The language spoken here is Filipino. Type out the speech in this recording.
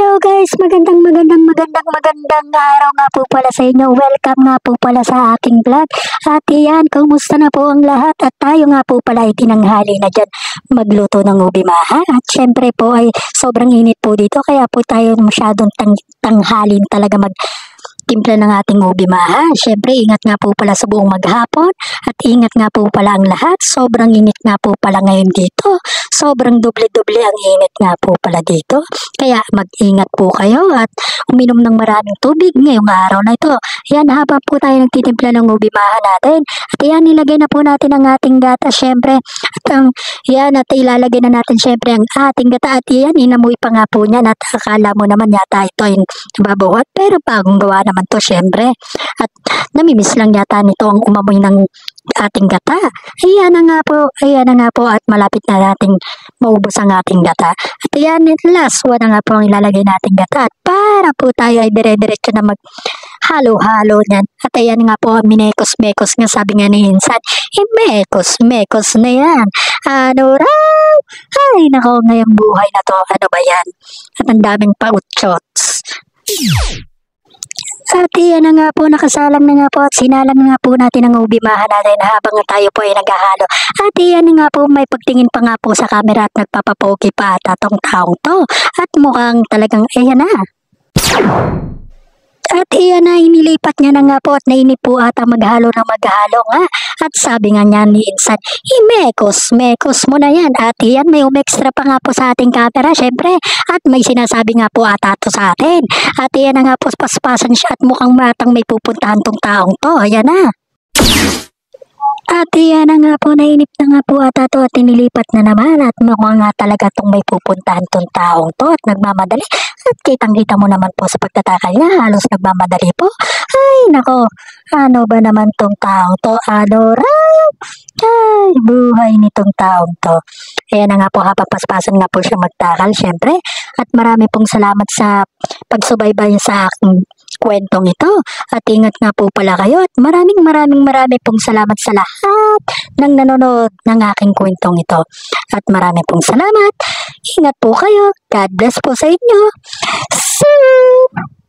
Hello guys, magandang araw nga po pala sa inyo. Welcome nga po pala sa aking vlog. At iyan, kumusta na po ang lahat? At tayo nga po pala ay tinanghali na dyan magluto ng ubi maha. At syempre po ay sobrang init po dito, kaya po tayo masyadong tanghalin talaga timpla ng ating ubi maha. Syempre, ingat nga po pala sa buong maghapon at ingat nga po pala ang lahat. Sobrang init nga po pala ngayon dito. Sobrang doble-doble ang init nga po pala dito. Kaya mag-ingat po kayo at uminom ng maraming tubig ngayong araw na ito. Yan, habang po tayo nagtitimpla ng ubi maha natin. At yan, nilagay na po natin ang ating gata syempre. At ilalagay na natin syempre ang ating gata. At yan, inamoy pa nga po niyan at akala mo naman yata ito ay babuhat. Pero bagong gawa naman to syempre. At namimiss lang yata nito ang umamoy ng ating gata. Ayan na nga po at malapit na nating maubos ang ating gata. At ayan, last one na nga po ang ilalagay nating gata. At para po tayo ay dire-diretso na halo-halo niyan. At ayan nga po, minekos-mekos nga sabi nga ni Insan. Mekos-mekos na yan. Ano raw? Ay, nako, ngayong buhay na to. Ano ba yan? At ang daming pautsyots. At iyan na nga po, nakasalang na nga po at sinalang na nga po natin ang ubi maha natin habang tayo po ay naghahalo. At iyan na nga po, may pagtingin pa nga po sa camera at nagpapapogi pa at atong taong to. At mukhang talagang ayan na. At iyan na, inilipat niya na nga po at nainip po ata maghalo nga. At sabi nga niya ni Insan, mekos mo na yan. At iyan, may umextra pa nga po sa ating camera, syempre. At may sinasabi nga po ata to sa atin. At iyan na nga po, paspasan siya at mukhang matang may pupuntahan tong taong to. Ayan na. At iyan na nga po, nainip na nga po ata to at inilipat na naman. At mukhang nga talaga tong may pupuntahan tong taong to at nagmamadali. At kitang-kita mo naman po sa pagtatakal niya, halos nagmamadali po. Ay, nako, ano ba naman tong taong to? Ano raw? Ay, buhay nitong taong to. Ayan na nga po, papaspasan nga po siya magtakal, syempre. At marami pong salamat sa pagsubaybay sa aking kwentong ito. At ingat nga po pala kayo. At maraming pong salamat sa lahat ng nanonood ng aking kwentong ito. At marami pong salamat. Ingat po kayo. God bless po sa inyo. See you!